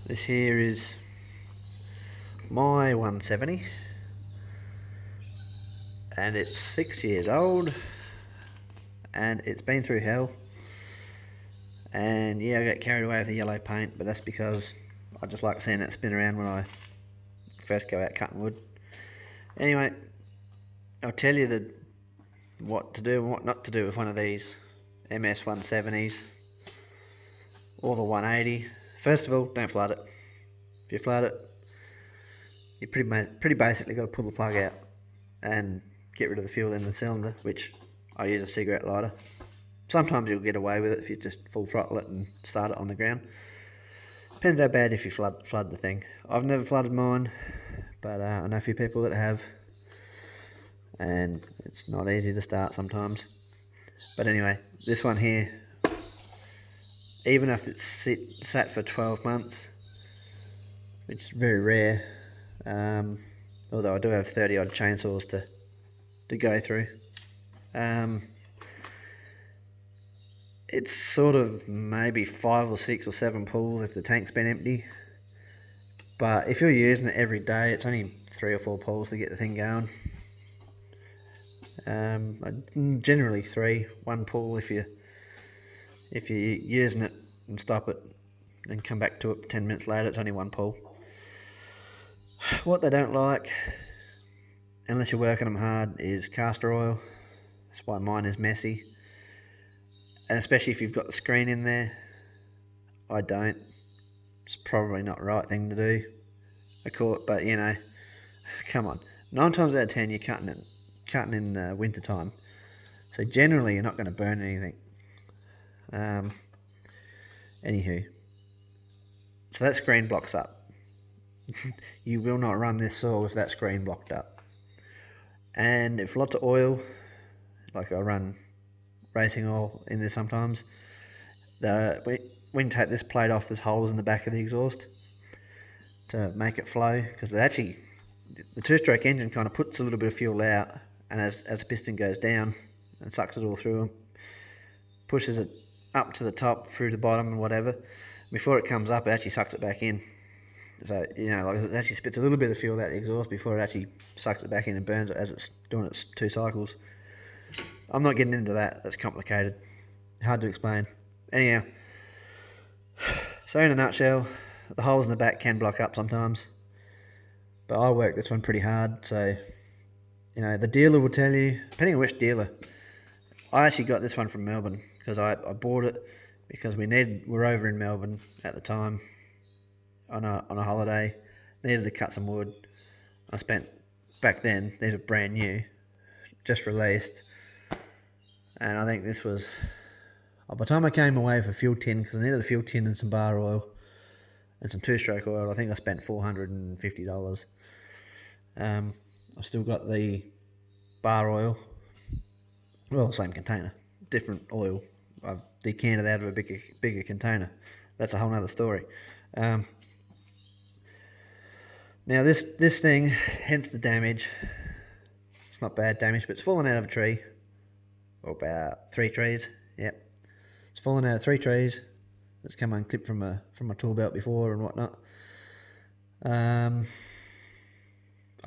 This here is my 170 and it's 6 years old and it's been through hell. And yeah, I got carried away with the yellow paint, but that's because I just like seeing that spin around when I first go out cutting wood. Anyway, I'll tell you what to do and what not to do with one of these MS170s or the 180. First of all, don't flood it. If you flood it, you pretty basically got to pull the plug out and get rid of the fuel in the cylinder, which I use a cigarette lighter. Sometimes you'll get away with it if you just full throttle it and start it on the ground. Depends how bad if you flood the thing. I've never flooded mine, but I know a few people that have, and it's not easy to start sometimes. But anyway, this one here, even if it's sat for 12 months, which is very rare, although I do have 30 odd chainsaws to go through, it's sort of maybe 5 or 6 or 7 pulls if the tank's been empty. But if you're using it every day, it's only 3 or 4 pulls to get the thing going. Generally 3, 1 pull if you're using it and stop it and come back to it 10 minutes later, it's only 1 pull. What they don't like, unless you're working them hard, is castor oil. That's why mine is messy. And especially if you've got the screen in there. I don't. It's probably not the right thing to do. But you know, come on. 9 times out of 10 you're cutting in winter time. So generally you're not going to burn anything. Anywho. So that screen blocks up. You will not run this saw with that screen blocked up. And if lots of oil, like I run racing oil in there sometimes, when you take this plate off, there's holes in the back of the exhaust to make it flow, because the 2-stroke engine kind of puts a little bit of fuel out, and as the piston goes down and sucks it all through and pushes it up to the top, through the bottom and whatever, before it comes up it actually sucks it back in. So, you know, like it actually spits a little bit of fuel out the exhaust before it actually sucks it back in and burns it as it's doing its 2 cycles. I'm not getting into that, that's complicated, hard to explain. Anyhow, so in a nutshell, the holes in the back can block up sometimes, but I work this one pretty hard, so, you know, the dealer will tell you, depending on which dealer. I actually got this one from Melbourne, because I bought it because we're over in Melbourne at the time on a holiday, needed to cut some wood. I spent, back then, these were brand new, just released, and I think this was, by the time I came away for fuel tin, because I needed a fuel tin and some bar oil and some 2-stroke oil, I think I spent $450. I've still got the bar oil, well, same container, different oil. I've decanted out of a bigger container. That's a whole nother story. Now this thing, hence the damage, it's not bad damage, but it's fallen out of a tree, or about 3 trees, yep. It's fallen out of 3 trees. It's come unclipped from a tool belt before and whatnot. I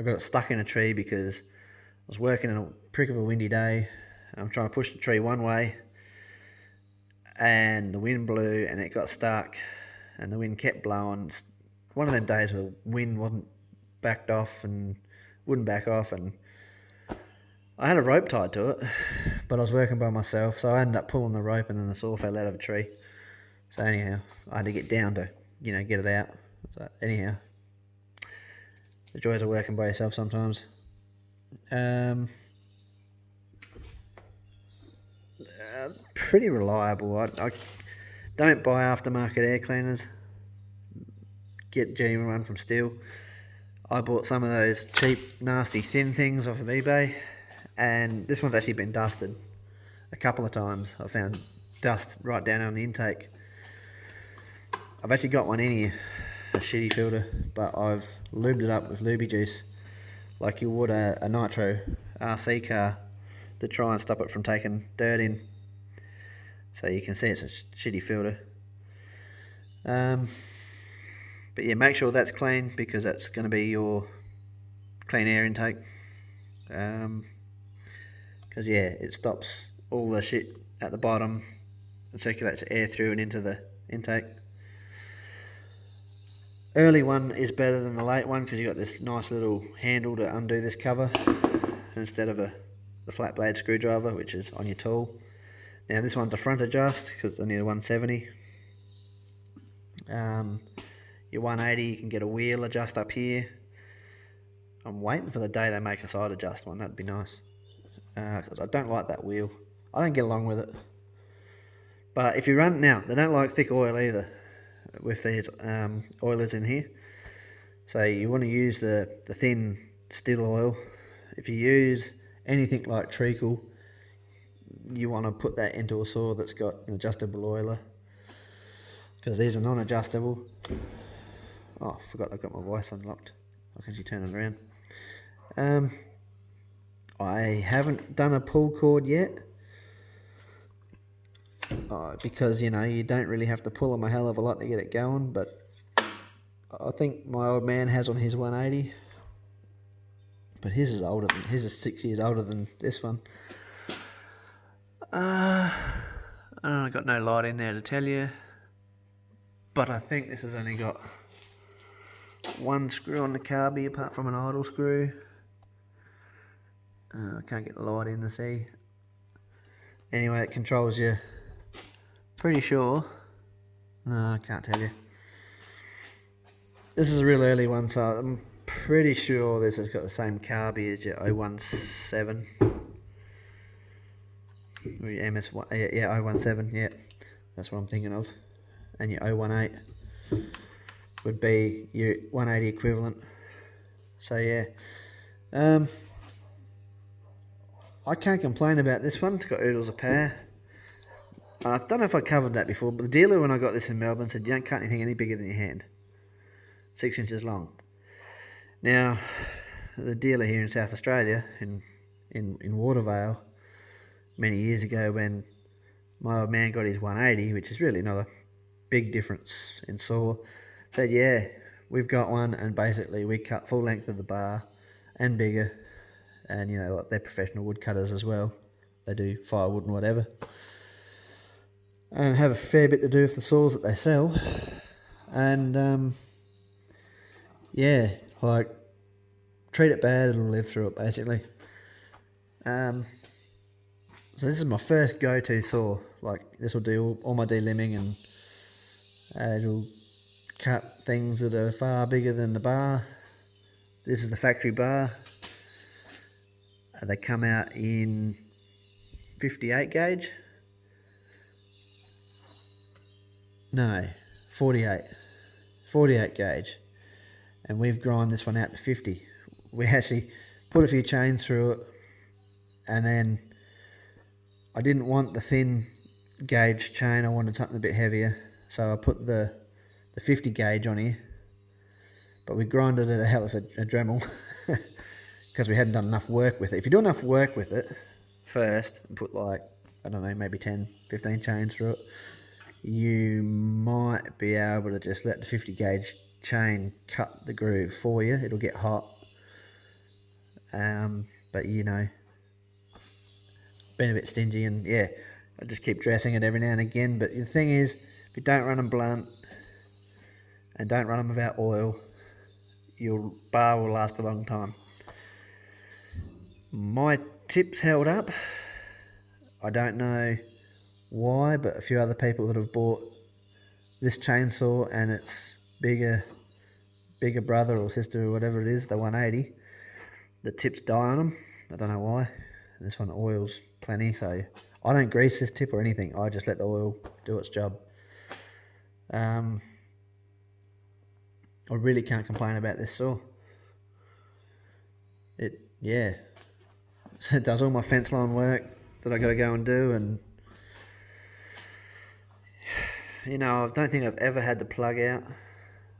got it stuck in a tree because I was working in a prick of a windy day. I'm trying to push the tree one way, and the wind blew and it got stuck, and the wind kept blowing. It's one of them days where the wind wasn't backed off and wouldn't back off, and I had a rope tied to it, but I was working by myself, so I ended up pulling the rope and then the saw fell out of a tree. So anyhow, I had to get down to, you know, get it out. So anyhow, the joys of working by yourself sometimes. Pretty reliable. I don't buy aftermarket air cleaners. Get genuine one from Stihl. I bought some of those cheap, nasty, thin things off of eBay, and this one's actually been dusted a couple of times. I found dust right down on the intake. I've actually got one in here, a shitty filter, but I've lubed it up with lubey juice like you would a nitro RC car to try and stop it from taking dirt in. So you can see it's a shitty filter. But yeah, make sure that's clean, because that's going to be your clean air intake. Because yeah, it stops all the shit at the bottom and circulates air through and into the intake. Early one is better than the late one, because you've got this nice little handle to undo this cover instead of the flat blade screwdriver, which is on your tool. Now this one's a front adjust because I need a 170. Your 180, you can get a wheel adjust up here. I'm waiting for the day they make a side adjust one. That'd be nice, because I don't like that wheel. I don't get along with it. But if you run, now they don't like thick oil either with these oilers in here, so you want to use the thin stihl oil. If you use anything like treacle, you want to put that into a saw that's got an adjustable oiler, because these are non-adjustable. Oh, I forgot I've got my voice unlocked. I can actually turn it around. I haven't done a pull cord yet, because you know, you don't really have to pull them a hell of a lot to get it going, but I think my old man has on his 180, but his is 6 years older than this one. I got no light in there to tell you, but I think this has only got one screw on the carby apart from an idle screw. I can't get the light in to see. Anyway, it controls you. Pretty sure. No, I can't tell you. This is a real early one, so I'm pretty sure this has got the same carby as your 017. Or your MS1, yeah, 017, yeah. That's what I'm thinking of. And your 018 would be your 180 equivalent. So yeah. I can't complain about this one. It's got oodles of power. I don't know if I covered that before, but the dealer, when I got this in Melbourne, said you don't cut anything any bigger than your hand. 6 inches long. Now, the dealer here in South Australia, in Watervale, many years ago, when my old man got his 180, which is really not a big difference in saw, said, yeah, we've got one, and basically we cut full length of the bar and bigger. And you know, like, they're professional woodcutters as well. They do firewood and whatever, and have a fair bit to do with the saws that they sell. And yeah, like, treat it bad, it'll live through it basically. So this is my first go-to saw. Like, this will do all my delimbing, and it'll cut things that are far bigger than the bar. This is the factory bar. They come out in 58 gauge. No, 48 gauge. And we've ground this one out to 50. We actually put a few chains through it, and then I didn't want the thin gauge chain, I wanted something a bit heavier, so I put the 50 gauge on here, but we grinded it a hell of a Dremel because we hadn't done enough work with it. If you do enough work with it first and put, like, I don't know, maybe 10, 15 chains through it, you might be able to just let the 50 gauge chain cut the groove for you. It'll get hot, but you know, been a bit stingy, and yeah, I just keep dressing it every now and again. But the thing is, if you don't run them blunt and don't run them without oil, your bar will last a long time. My tips held up. I don't know why, but a few other people that have bought this chainsaw and its bigger brother or sister or whatever it is, the 180, the tips die on them. I don't know why. This one oils plenty, so I don't grease this tip or anything. I just let the oil do its job. I really can't complain about this saw. It does all my fence line work that I got to go and do, and you know, I don't think I've ever had the plug out.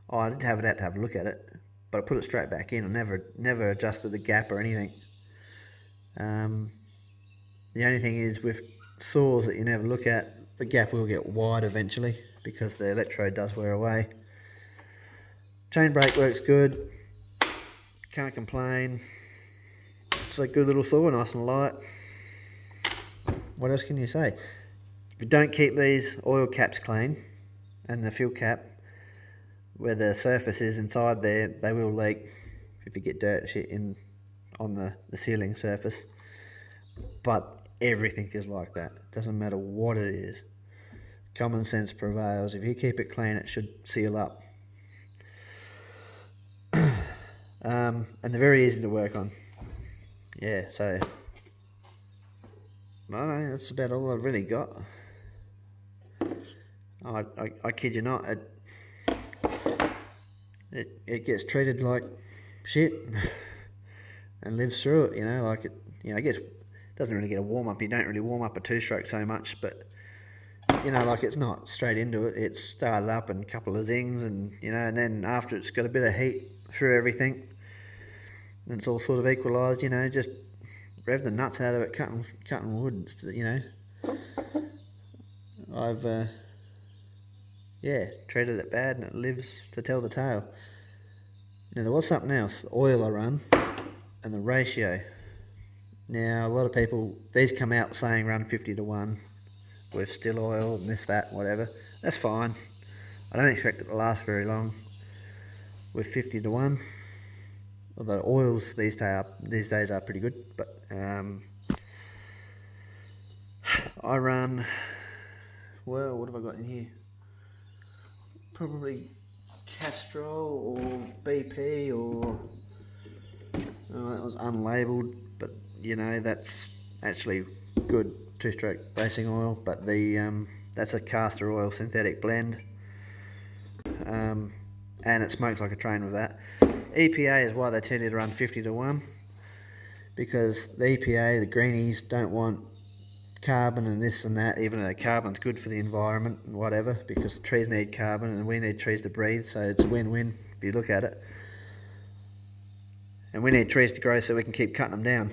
Oh, I did have it out to have a look at it, but I put it straight back in. I never adjusted the gap or anything. The only thing is, with saws that you never look at, the gap will get wide eventually because the electrode does wear away. Chain brake works good, can't complain. It's a good little saw, nice and light. What else can you say? If you don't keep these oil caps clean, and the fuel cap, where the surface is inside there, they will leak if you get dirt shit in on the sealing surface. But everything is like that. It doesn't matter what it is. Common sense prevails. If you keep it clean, it should seal up. And they're very easy to work on. Yeah, so I don't know, that's about all I've really got. I kid you not, it gets treated like shit and lives through it, you know, like it gets, doesn't really get a warm up. You don't really warm up a two-stroke so much, but you know, like it's not straight into it. It's started up and a couple of zings, and you know, and then after it's got a bit of heat through everything, and it's all sort of equalised. You know, just rev the nuts out of it, cutting wood. You know, I've treated it bad, and it lives to tell the tale. Now there was something else, oil I run, and the ratio. Now a lot of people, these come out saying run 50:1 with stihl oil and this, that, whatever. That's fine. I don't expect it to last very long with 50:1. Although oils these days are pretty good, but I run, well, what have I got in here? Probably Castrol or BP or that was unlabelled, but you know, that's actually good two-stroke racing oil, but the that's a castor oil synthetic blend, and it smokes like a train with that. EPA is why they tell you to run 50:1, because the EPA, the greenies, don't want carbon and this and that, even though carbon's good for the environment and whatever, because trees need carbon and we need trees to breathe, so it's a win-win if you look at it. And we need trees to grow so we can keep cutting them down,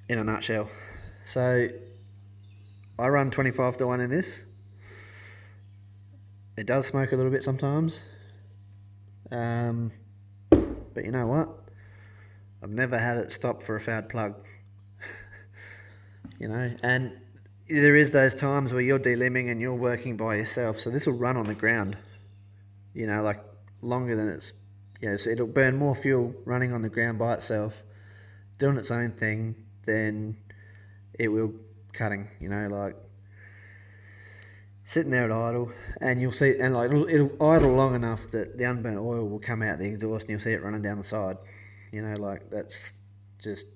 in a nutshell. So I run 25:1 in this. It does smoke a little bit sometimes, but you know what? I've never had it stop for a fouled plug. You know, and there is those times where you're delimbing and you're working by yourself, so this will run on the ground, you know, like longer than it's, you know, so it'll burn more fuel running on the ground by itself, doing its own thing, than it will cutting, you know, like sitting there at idle, and you'll see, and like it'll idle long enough that the unburnt oil will come out the exhaust and you'll see it running down the side, you know, like that's just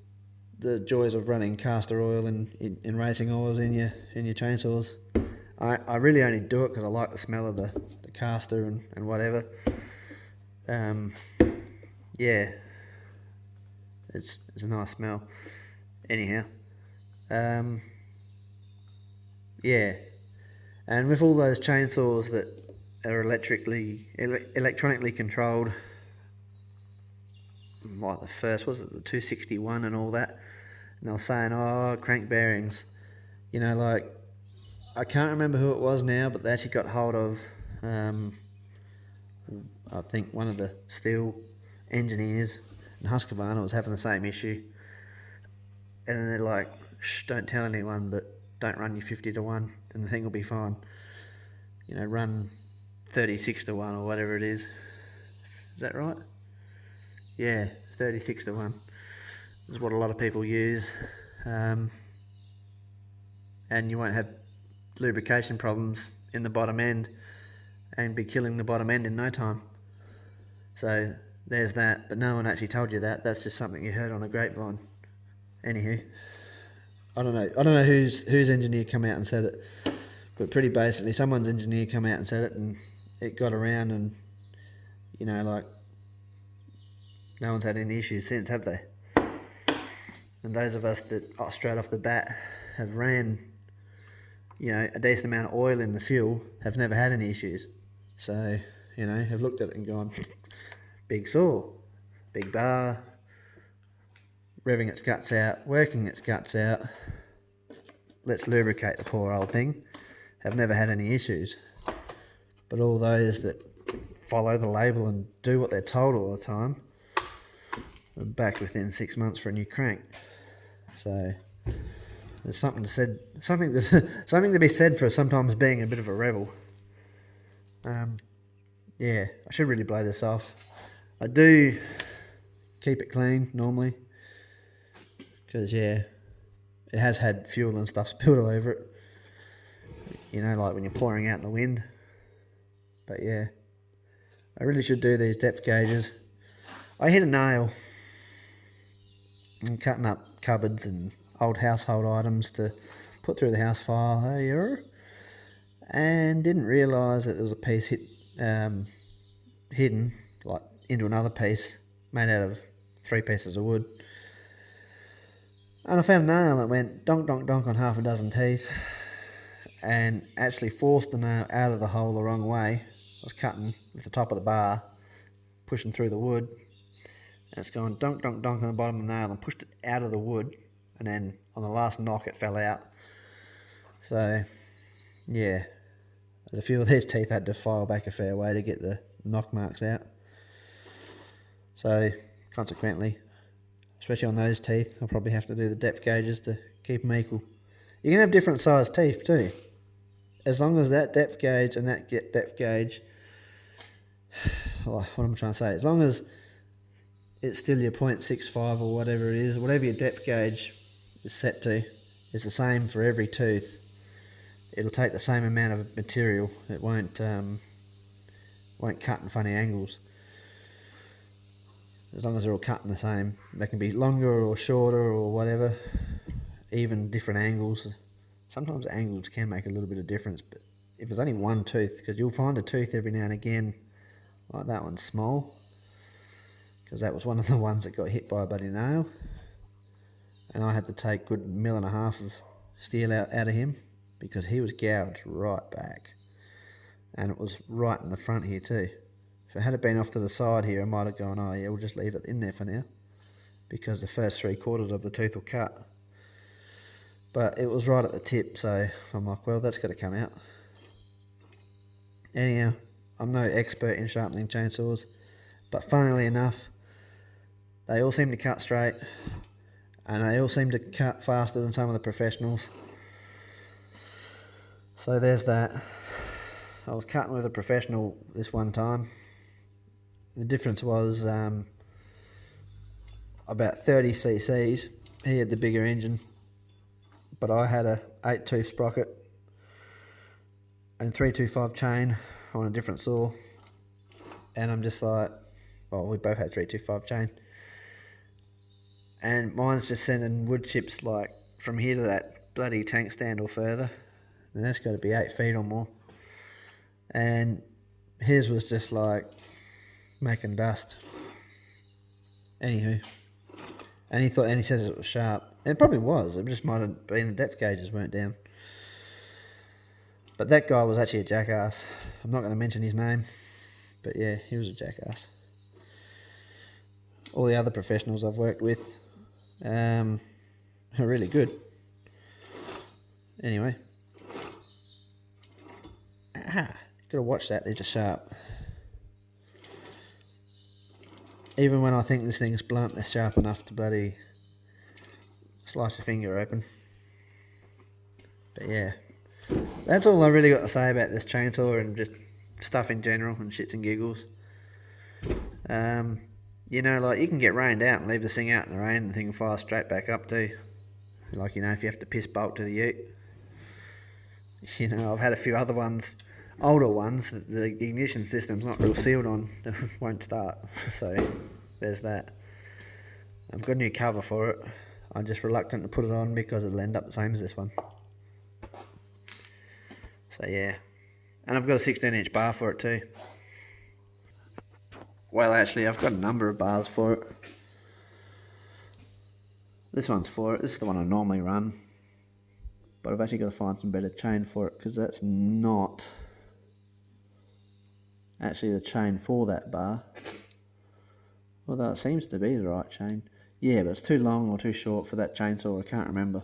the joys of running castor oil in racing oils in your chainsaws. I really only do it because I like the smell of the castor and whatever. Yeah, it's a nice smell. Anyhow, yeah, and with all those chainsaws that are electronically controlled, like the first, was it the 261 and all that, and they were saying, oh, crank bearings, you know, like, I can't remember who it was now, but they actually got hold of, I think one of the stihl engineers in Husqvarna was having the same issue, and they're like, shh, don't tell anyone, but don't run your 50:1 and the thing will be fine. You know, run 36:1 or whatever it is. Is that right? Yeah, 36:1 is what a lot of people use, and you won't have lubrication problems in the bottom end and be killing the bottom end in no time. So there's that, but no one actually told you that. That's just something you heard on the grapevine. Anywho, I don't know whose engineer come out and said it, but pretty basically someone's engineer come out and said it, and it got around, and you know, like, no one's had any issues since, have they? And those of us that straight off the bat have ran, you know, a decent amount of oil in the fuel have never had any issues. So, you know, have looked at it and gone, big saw, big bar, revving its guts out, working its guts out, let's lubricate the poor old thing, have never had any issues. But all those that follow the label and do what they're told all the time. We're back within 6 months for a new crank. So there's something to be said for sometimes being a bit of a rebel. Yeah, I should really blow this off. I do keep it clean normally because yeah, it has had fuel and stuff spilled all over it. You know, like when you're pouring out in the wind. But yeah, I really should do these depth gauges. I hit a nail and cutting up cupboards and old household items to put through the house fire, and didn't realise that there was a piece hidden like into another piece made out of 3 pieces of wood. And I found a nail that went donk donk donk on half a dozen teeth and actually forced the nail out of the hole the wrong way. I was cutting with the top of the bar, pushing through the wood, and it's going donk donk donk on the bottom of the nail and pushed it out of the wood, and then on the last knock it fell out. So yeah, there's a few of these teeth had to file back a fair way to get the knock marks out. So consequently, especially on those teeth, I'll probably have to do the depth gauges to keep them equal. You can have different sized teeth too. As long as that depth gauge and that depth gauge, what am I trying to say? As long as it's still your 0.65 or whatever it is, whatever your depth gauge is set to, it's the same for every tooth. It'll take the same amount of material. It won't cut in funny angles. As long as they're all cut in the same. They can be longer or shorter or whatever, even different angles. Sometimes angles can make a little bit of difference, but if there's only one tooth, because you'll find a tooth every now and again, like that one's small, because that was one of the ones that got hit by a bloody nail, and I had to take a good 1.5 mil of steel out of him, because he was gouged right back, and it was right in the front here too. If it had been off to the side here, I might have gone, oh yeah, we'll just leave it in there for now, because the first 3/4 of the tooth will cut. But it was right at the tip, so I'm like, well, that's got to come out. Anyhow, I'm no expert in sharpening chainsaws, but funnily enough, they all seem to cut straight, and they all seem to cut faster than some of the professionals. So there's that. I was cutting with a professional this one time. The difference was about 30 cc's. He had the bigger engine, but I had a 8-tooth sprocket and 325 chain on a different saw, and I'm just like, well, we both had 325 chain, and mine's just sending wood chips like from here to that bloody tank stand or further, and that's got to be 8 feet or more, and his was just like making dust. Anywho, and he says it was sharp. It probably was. It just might have been the depth gauges weren't down. But that guy was actually a jackass. I'm not going to mention his name, but yeah, he was a jackass. All the other professionals I've worked with are really good. Anyway, gotta watch that. These are sharp. Even when I think this thing's blunt, they're sharp enough to bloody slice your finger open. But yeah, that's all I really got to say about this chainsaw and just stuff in general and shits and giggles. You know, like you can get rained out and leave this thing out in the rain and the thing will fire straight back up too. Like, you know, if you have to piss bolt to the ute. You know, I've had a few other ones, older ones, the ignition system's not real sealed on, it won't start. So there's that. I've got a new cover for it. I'm just reluctant to put it on because it'll end up the same as this one. So yeah, and I've got a 16-inch bar for it too. Well, actually, I've got a number of bars for it. This one's for it. This is the one I normally run, but I've actually got to find some better chain for it because that's not actually the chain for that bar. Although it seems to be the right chain. Yeah, but it's too long or too short for that chainsaw. I can't remember.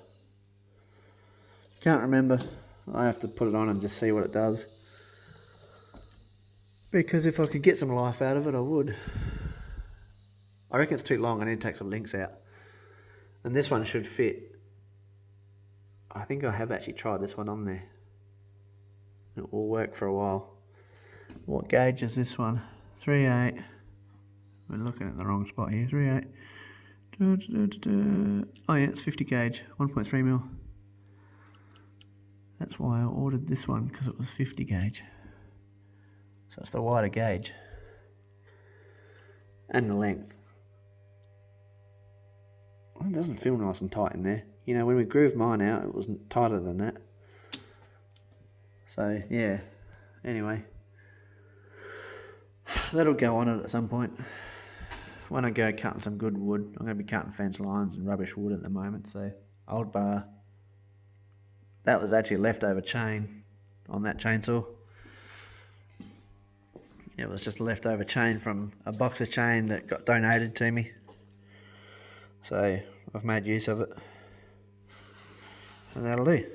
I have to put it on and just see what it does. because if I could get some life out of it, I would. I reckon it's too long. I need to take some links out. And this one should fit. I think I have actually tried this one on there. It will work for a while. What gauge is this one? 3/8. We're looking at the wrong spot here. 3/8. Oh yeah, it's 50 gauge, 1.3 mil. That's why I ordered this one, because it was 50 gauge. So it's the wider gauge. And the length. It doesn't feel nice and tight in there. You know, when we grooved mine out, it was tighter than that. So, yeah. Anyway. That'll go on it at some point. When I go cutting some good wood, I'm going to be cutting fence lines and rubbish wood at the moment. So, old bar. That was actually leftover chain on that chainsaw. It was just leftover chain from a box of chain that got donated to me. So I've made use of it. And that'll do.